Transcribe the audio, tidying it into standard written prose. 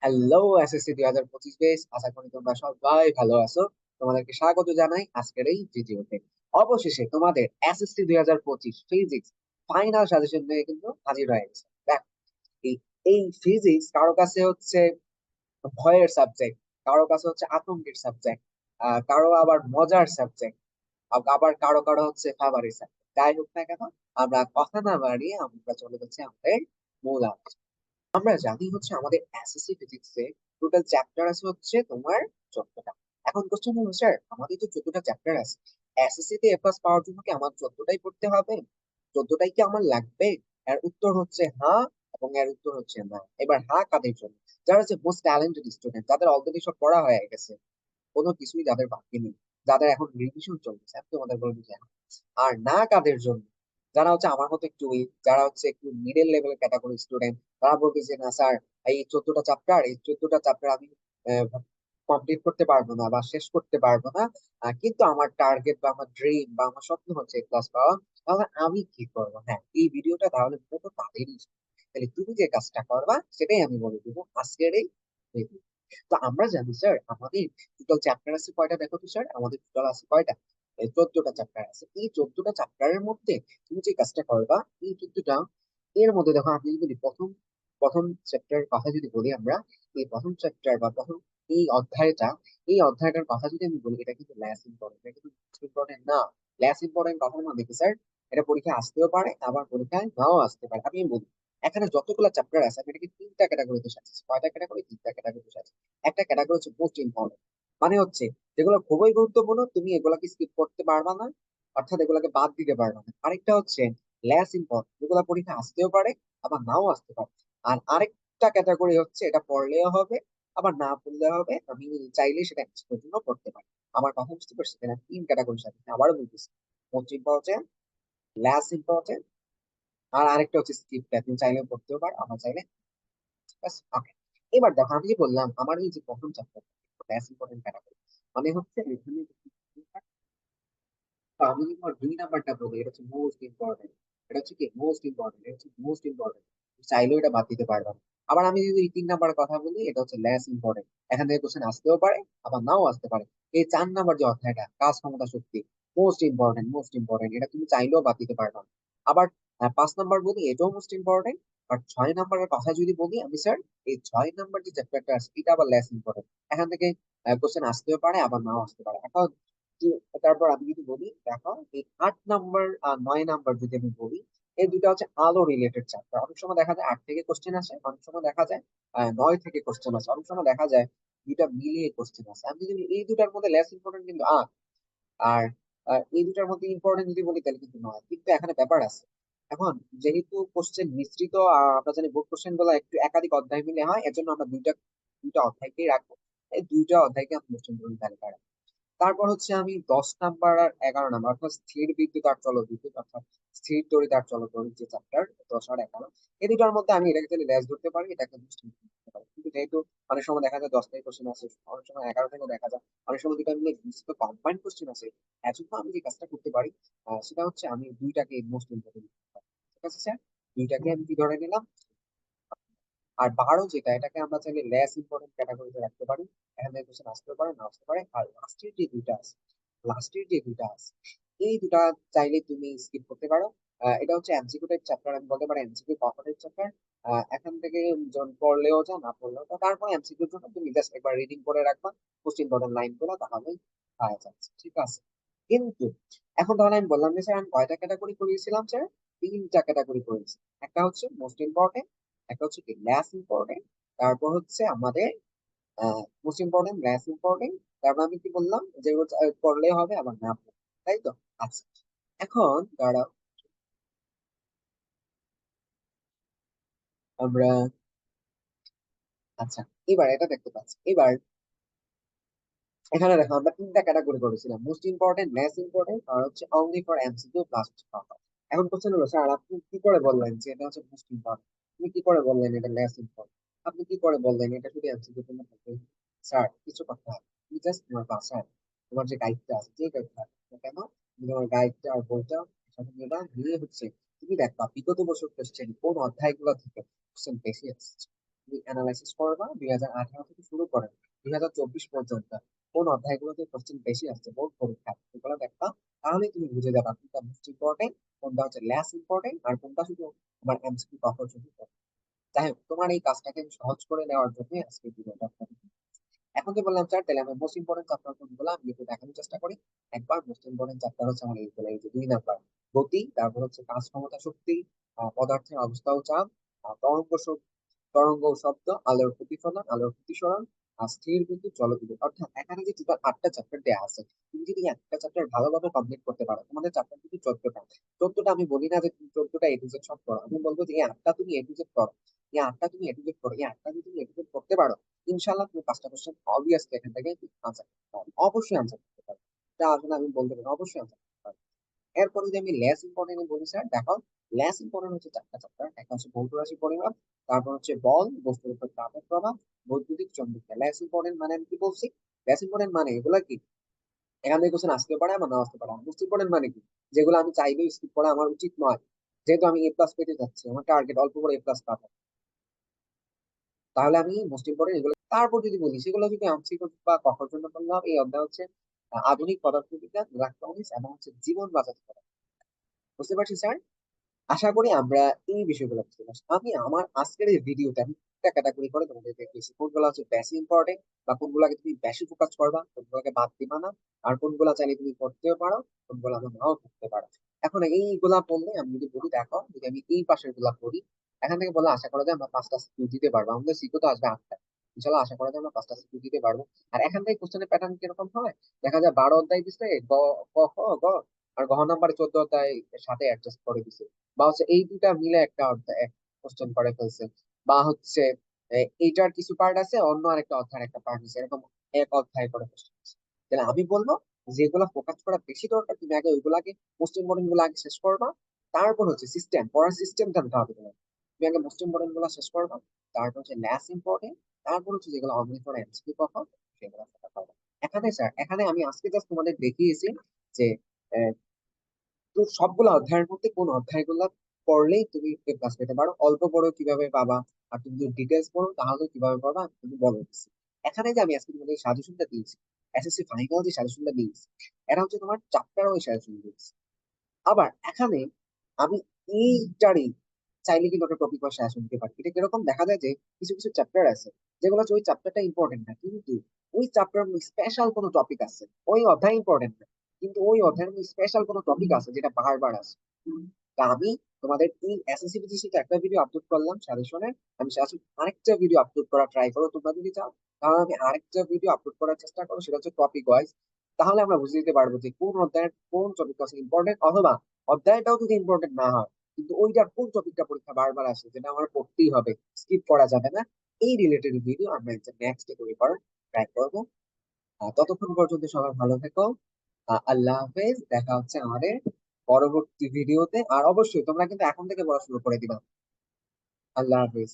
Hello SSC 2025 base, আশা করি তোমরা সবাই ভালো আছো। তোমাদেরকে স্বাগত জানাই আজকের এই ভিডিওতে। অবশেষে তোমাদের এসএসসি 2025 ফিজিক্স ফাইনাল সাজেশন নিয়ে কিন্তু হাজির হয়ে গেছে। দেখ, এই এই ফিজিক্স কারো কাছে হচ্ছে ভয়ের সাবজেক্ট, কারো কাছে হচ্ছে আতঙ্কের সাবজেক্ট, কারো আবার মজার সাবজেক্ট, আবার কারো কারো হচ্ছে ফেভারিট সাবজেক্ট। যাই হোক না কেন, আমরা কথা না বাড়িয়ে আমরা চলে যাচ্ছি আমাদের মূল আলোচনায়। আমরা জানি হচ্ছে আমাদের এসএসসি ফিজিক্সে টোটাল চ্যাপ্টার আছে হচ্ছে তোমার 14টা। এখন কোশ্চেন হলো, স্যার আমাদের তো 14টা চ্যাপ্টার আছে, এসএসসি তে এ প্লাস পাওয়ার জন্য কি আমার 14টাই পড়তে হবে? 14টাই কি আমার লাগবে? এর উত্তর হচ্ছে হ্যাঁ, এবং এর উত্তর হচ্ছে না। এবার হ্যাঁ কাদের জন্য? যারা হচ্ছে মোস্ট ট্যালেন্টেড স্টুডেন্ট, যাদের অলরেডি সব পড়া হয়ে গেছে, কোনো কিছুই যাদের বাকি নেই, যাদের এখন রিভিশন চলছে, আমি তোমাদের বলবো যে হ্যাঁ। আর না কাদের জন্য? যারা হচ্ছে আমার মতো একটু উইক, যারা হচ্ছে একটু মিডল লেভেলের ক্যাটাগরি স্টুডেন্ট, তারা বলবে যে না স্যার, এই 14টা চ্যাপ্টার আমি কমপ্লিট করতে পারবো না বা শেষ করতে পারবো না। কিন্তু আমার টার্গেট বা আমার ড্রিম বা আমার স্বপ্ন হচ্ছে ক্লাস পাওয়া। তাহলে আমি কি করবো? হ্যাঁ, এই ভিডিওটা তাহলে মূলত তাদেরই জন্য। তাহলে তুমি যে কাজটা করবা সেটাই আমি বলে দিব আজকের এই video। তো আমরা জানি স্যার আমাদের টোটাল চ্যাপ্টার আছে কয়টা? দেখো তো স্যার, আমাদের টোটাল আছে কয়টা? 14টা চ্যাপ্টার আছে। এই 14টা চ্যাপ্টারের মধ্যে তুমি যে কাজটা করবা, এই 14টা এর মধ্যে দেখো, আমি যদি প্রথম প্রথম চ্যাপ্টার কথা যদি বলি আমরা, এই প্রথম চ্যাপ্টার বা প্রথম এই অধ্যায়টা, এই অধ্যায়টার কথা যদি আমি বলি, এটা কিন্তু লেস ইম্পর্টেন্ট, এটা কিন্তু ইম্পর্টেন্ট না। লেস ইম্পর্টেন্ট কথা না দেখি স্যার, এটা পরীক্ষায় আসতেও পারে আবার পরীক্ষায় নাও আসতে পারে। আমি বলি, এখানে যতগুলো চ্যাপ্টার আছে আমি এটাকে তিনটা ক্যাটাগরিতে সাজিয়েছি। কয়টা ক্যাটাগরি? তিনটা ক্যাটাগরিতে সাজিয়েছি। একটা ক্যাটাগরি হচ্ছে মোস্ট ইম্পর্টেন্ট, মানে হচ্ছে যেগুলো খুবই গুরুত্বপূর্ণ, তুমি এগুলাকে স্কিপ করতে পারবা না, অর্থাৎ এগুলাকে বাদ দিতে পারবা না। আরেকটা হচ্ছে লেস ইম্পর্টেন্ট, যেগুলো পরীক্ষা আসতেও পারে আবার নাও আসতে পারে। আর আরেকটা ক্যাটাগরি হচ্ছে এটা পড়লেও হবে আবার না পড়লেও হবে, আমি চাইলে সেটা এক্সপোর্ট জন্য করতে পারি। আমার কথা বুঝতে পারছি কিনা? তিন ক্যাটাগরির সাথে আবারও বলতেছি, মোস্ট ইম্পর্টেন্ট, লেস ইম্পর্টেন্ট, আর আরেকটা হচ্ছে স্কিপ, তুমি চাইলেও করতেও পারো আবার চাইলে। ওকে, এবার দেখো আমি যে বললাম আমার এই যে প্রথম চ্যাপ্টার লেস ইম্পর্টেন্ট ক্যাটাগরি, মানে হচ্ছে এখানে তো আমি তোমার 2 নাম্বারটা বলি, এটা হচ্ছে মোস্ট ইম্পর্টেন্ট। এটা হচ্ছে কি মোস্ট ইম্পর্টেন্ট, এটা হচ্ছে মোস্ট ইম্পর্টেন্ট, চাইলেও এটা বাদ দিতে পারবা না। আবার আমি যদি এই 3 নাম্বার কথা বলি, এটা হচ্ছে লেস ইম্পর্টেন্ট, এখান থেকে কোশ্চেন আসতেও পারে আবার নাও আসতে পারে। এই 4 নাম্বার যে অধ্যায়টা কাজ ক্ষমতা শক্তি, মোস্ট ইম্পর্টেন্ট, মোস্ট ইম্পর্টেন্ট, এটা তুমি চাইলেও বাদ দিতে পারবা না। আবার 5 নাম্বার বলি, এটাও মোস্ট ইম্পর্টেন্ট। আর 6 নাম্বারের কথা যদি বলি আমি স্যার, এই 6 নাম্বার যে চ্যাপ্টারটা আছে এটা আবার লেস ইম্পর্টেন্ট, এখান থেকে কোশ্চেন আসতেও পারে আবার নাও আসতে পারে। এখন তারপর আমি যদি বলি, দেখো এই 8 নাম্বার আর 9 নাম্বার যদি আমি বলি, এই দুটো হচ্ছে আলো রিলেটেড চ্যাপ্টার। অনেক সময় দেখা যায় 8 থেকে কোশ্চেন আসে, অনেক সময় দেখা যায় 9 থেকে কোশ্চেন আসে, অনেক সময় দেখা যায় দুইটা মিলিয়ে কোশ্চেন আসে। আমি যদি এই দুটার মধ্যে লেস ইম্পর্টেন্ট কিন্তু 8, আর এই দুটার মধ্যে ইম্পর্টেন্ট যদি বলি তাহলে কিন্তু 9। কিন্তু এখানে ব্যাপার আছে, এখন যেহেতু কোশ্চেন মিশ্রিত, আমরা জানি বোর্ড কোশ্চেন গুলো একটু একাধিক অধ্যায় মিলে হয়, এর জন্য আমরা দুইটা দুইটা অধ্যায়কেই রাখবো। এই দুইটা অধ্যায়কে আমরা মোস্ট ইম্পর্টেন্ট তালিকায় রাখবো। তারপর হচ্ছে আমি 10 নাম্বার আর 11 নাম্বার, অর্থাৎ স্থির বিদ্যুৎ আর চলবিদ্যুৎ, অর্থাৎ স্থির তড়িৎ আর চলতড়িৎ যে চ্যাপ্টার 10 আর 11, এই দুটার মধ্যে আমি এটাকে যদি ল্যাস ধরতে পারি, এটাকে বুঝতে করতে পারি। কিন্তু যেহেতু অনেক সময় দেখা যায় 10 থেকে কোশ্চেন আছে, অনেক সময় 11 থেকেও দেখা যায়, অনেক সময় দুটা মিলে কম্বাইন্ড কোশ্চেন আছে, এর জন্য আমি যে কাজটা করতে পারি সেটা হচ্ছে আমি দুইটাকে মোস্ট ইম্পর্টেন্ট। ঠিক আছে স্যার, দুইটাকে আমি কি ধরে নিলাম। আর 12 যেটা, এটাকে আমরা চাইলে লেস ইম্পর্টেন্ট ক্যাটাগরিতে রাখতে পারি, এখান থেকে কোশ্চেন আসতে পারে না আসতে পারে। আর লাস্টের যে দুইটা আছে এই দুটা চাইলে তুমি স্কিপ করতে পারো। এটা হচ্ছে এমসিকিউ টাইপ চ্যাপ্টার, আমি বলতে পারি এমসিকিউ কম্পিটিভ চ্যাপ্টার। এখান থেকে যখন পড়লেও যা না পড়লেও তা, তারপরে এমসিকিউর জন্য তুমি জাস্ট একবার রিডিং করে রাখবা কোশ্চেন ইম্পর্টেন্ট লাইন গুলো, তাহলেই পাওয়া যাচ্ছে। ঠিক আছে, কিন্তু এখন তাহলে আমি বললাম যে স্যার আমি কয়টা ক্যাটাগরি করিয়েছিলাম স্যার? তিনটা ক্যাটাগরি করেছি। একটা হচ্ছে মোস্ট ইম্পর্টেন্ট, একটা হচ্ছে কি লেস ইম্পর্টেন্ট, তারপর হচ্ছে আমাদের মোস্ট ইম্পর্টেন্ট, লেস ইম্পর্টেন্ট, তারপর আমি কি বললাম যে পড়লে হবে আবার না পড়লে, তাই তো? আচ্ছা, এখন দাঁড়াও, আমরা আচ্ছা এবার এটা দেখতে পাচ্ছি। এবার এখানে দেখো আমরা তিনটা ক্যাটাগরি করেছিলাম, মোস্ট ইম্পর্টেন্ট, লেস ইম্পর্টেন্ট, আর হচ্ছে only for MCQ plus topper. এখন কোশ্চেন হলো, স্যার আপনি কি করে বললেন যে এটা হচ্ছে মোস্ট ইম্পর্টেন্ট? আপনি কি করে বললেন এটা লেস ইম্পর্টেন্ট? আপনি কি করে বললেন এটা শুধু এমসিকিউ জন্য থাকবে? স্যার কিছু কথা হবে, তুমি জাস্ট তোমার বাসায় তোমার যে গাইডটা আছে, যে গাইডটা কেন, তুমি তোমার গাইডটা আর বইটা সাথে নিয়ে নিয়ে হচ্ছে তুমি দেখবা বিগত বছর কোশ্চেন কোন অধ্যায়গুলো থেকে কোশ্চেন বেশি আসছে। তুমি অ্যানালাইসিস করবা 2018 থেকে শুরু করে 2024 পর্যন্ত কোন অধ্যায়গুলোতে কোশ্চেন বেশি আসছে বোর্ড পরীক্ষা, এগুলো দেখবা। তাহলে তুমি বুঝে যাবা কোনটা মোস্ট ইম্পর্টেন্ট, কোনটা হচ্ছে লেস ইম্পর্টেন্ট, আর কোনটা শুধু তোমার এমসিকিউ কভার জন্য। যাই হোক, তোমার এই কাজটাকে আমি সহজ করে নেওয়ার জন্য আজকে ভিডিওটা আপনাদের। এখন যে বললাম স্যার, তাহলে আমি মোস্ট ইম্পর্টেন্ট চ্যাপ্টার কোনগুলো আমি একটু দেখানোর চেষ্টা করি। একবার মোস্ট ইম্পর্টেন্ট চ্যাপ্টার হচ্ছে আমার এইগুলো, এই যে 2 নাম্বার গতি, তারপর হচ্ছে কাজ ক্ষমতা শক্তি, পদার্থের অবস্থা ও চাপ, তরঙ্গ ও শব্দ, আলোর প্রতিফলন, আলোর প্রতিসরণ, আর স্থির বিদ্যুৎ, জলবিদ্যুৎ। অর্থাৎ এখানে যে টোটাল 8টা চ্যাপ্টার দেওয়া আছে, তুমি যদি এই 8টা চ্যাপ্টার ভালোভাবে কমপ্লিট করতে পারো, তোমাদের চ্যাপ্টার কিন্তু 14টা। 14টা আমি বলি না যে তুমি 14টা এ টু জেড সব করো, আমি বলবো যে এই 8টা তুমি এ টু জেড করো, এই 8টা তুমি এ টু জেড করো, এই 8টা যদি তুমি এ টু জেড করতে পারো, ইনশাল্লাহ তুমি 5টা কোশ্চেন অবভিয়াসলি এখান থেকে আনসার করতে পারবে, অবশ্যই আনসার করতে পারবে। এটা আসলে আমি বলতে পারি অবশ্যই আনসার করতে পারবে। এরপর যদি আমি লেস ইম্পর্টেন্ট বলি স্যার, দেখো লেস ইম্পর্টেন্ট হচ্ছে 4টা চ্যাপ্টার। একটা হচ্ছে ভৌত রাশি পরিমাপ, তারপর হচ্ছে বল, বস্তুর উপর চাপের প্রভাব, বৈদ্যুতিক চৌম্বকীয়। লেস ইম্পর্টেন্ট মানে আমি কি বলছি? লেস ইম্পর্টেন্ট মানে এগুলা কি এখান থেকে কোশ্চেন আসতে পারে, আমার নাও আসতে পারে। মোস্ট ইম্পর্টেন্ট মানে কি, যেগুলো আমি চাইলেও স্কিপ করা আমার উচিত নয়, যেহেতু আমি এ প্লাস পেতে যাচ্ছি, আমার টার্গেট অল্প করে এ প্লাস পাবো, তাহলে আমি মোস্ট ইম্পর্টেন্ট এগুলো। তারপর যদি বলি সেগুলো যদি আংশিক বা কখর জন্য বললাম, এই অধ্যায় হচ্ছে আধুনিক পদার্থবিজ্ঞান, ইলেকট্রনিক্স এবং হচ্ছে জীবন বাঁচাতে পারে। বুঝতে পারছি স্যার? আশা করি আমরা এই বিষয়গুলো বুঝতে পারছি। আমি আমার আজকের এই ভিডিওতে আমি একটা ক্যাটাগরি করে তোমাদের দেখিয়েছি কোনগুলো হচ্ছে বেশি ইম্পর্টেন্ট, বা কোনগুলোকে তুমি বেশি ফোকাস করবা, কোনগুলোকে বাদ দিবা না, আর কোনগুলো চাইলে তুমি করতেও পারো, কোনগুলো আমি নাও করতে পারো। এখন এইগুলা বললে আমি যদি বলি, দেখো যদি আমি এই পাশের গুলা করি, এখান থেকে বলে আশা করা যায় আমরা 5টা সিকিউ দিতে পারবো, আমাদের সিকিউ তো আসবে 8টা। ইনশাল্লাহ আশা করা যায় আমরা 5টা সিকিউ দিতে পারবো। আর এখান থেকে কোশ্চেনের প্যাটার্ন কিরকম হয়, দেখা যায় 12 অধ্যায় দিচ্ছে গ, ক, খ, গ, আর গহ নাম্বার 14 অধ্যায় সাথে অ্যাডজাস্ট করে দিছে, বা হচ্ছে এই দুটা মিলে একটা অধ্যায় কোশ্চেন করে ফেলছে, বা হচ্ছে এইটার কিছু পার্ট আছে অন্য আরেকটা অধ্যায়ের একটা পার্ট আছে, এরকম এক অধ্যায় করে কোশ্চেন। তাহলে আমি বলবো যেগুলা ফোকাস করা বেশি দরকার, তুমি আগে ওইগুলাকে মোস্ট ইম্পর্টেন্ট গুলো আগে শেষ করবা। তারপর হচ্ছে সিস্টেম, পড়ার সিস্টেম জানতে হবে তোমার। তুমি আগে মোস্ট ইম্পর্টেন্ট গুলো শেষ করবা, তারপর হচ্ছে ল্যাস ইম্পর্টেন্ট, তারপর হচ্ছে যেগুলো অমনি করে এমসিকিউ কখন সেগুলো ফোকাস করবা। এখানে স্যার, এখানে আমি আজকে জাস্ট তোমাদের দেখিয়েছি যে তো সবগুলো অধ্যায়ের মধ্যে কোন অধ্যায়গুলো পড়লেই তুমি এ প্লাস পেতে পারো, অল্প পড়ো কিভাবে পাবা, আর তুমি যদি ডিটেলস পড়ো তাহলে কিভাবে পাবা তুমি বলে দিচ্ছি। এখানে যে আমি আজকে তোমাদের সাজেশনটা দিয়েছি, এসএসসি ফাইনাল যে সাজেশনটা দিয়েছি, এটা হচ্ছে তোমার চ্যাপ্টার ওই সাজেশন দিয়েছি। আবার এখানে আমি এইটারই চাইলে কিন্তু একটা টপিক বা সাজেশন দিতে পারি। এটা কিরকম দেখা যায় যে কিছু কিছু চ্যাপ্টার আছে যেগুলো হচ্ছে ওই চ্যাপ্টারটা ইম্পর্টেন্ট না, কিন্তু ওই চ্যাপ্টার স্পেশাল কোনো টপিক আছে, ওই অধ্যায় ইম্পর্টেন্ট না, কিন্তু ওই অধ্যায়ের মধ্যে স্পেশাল কোনো টপিক আছে যেটা বারবার আছে। তা আমি তোমাদের এই এসএসসি বিজিসি একটা ভিডিও আপলোড করলাম সাজেশনের, আমি সাজেশন আরেকটা ভিডিও আপলোড করা ট্রাই করো তোমরা যদি চাও, তাহলে আমি আরেকটা ভিডিও আপলোড করার চেষ্টা করো, সেটা হচ্ছে টপিক ওয়াইজ। তাহলে আমরা বুঝে দিতে পারবো যে কোন অধ্যায়ের কোন টপিক আছে ইম্পর্টেন্ট, অথবা অধ্যায়টাও যদি ইম্পর্টেন্ট না হয়, কিন্তু ওইটার কোন টপিকটা পরীক্ষা বারবার আসে যেটা আমার পড়তেই হবে, স্কিপ করা যাবে না, এই রিলেটেড ভিডিও আমরা নেক্সট ডে করে করার ট্রাই করবো। ততক্ষণ পর্যন্ত সবাই ভালো থেকো। আল্লাহ হাফেজ, দেখা হচ্ছে আমাদের পরবর্তী ভিডিওতে। আর অবশ্যই তোমরা কিন্তু এখন থেকে পড়া শুরু করে দিবা। আল্লাহ হাফেজ।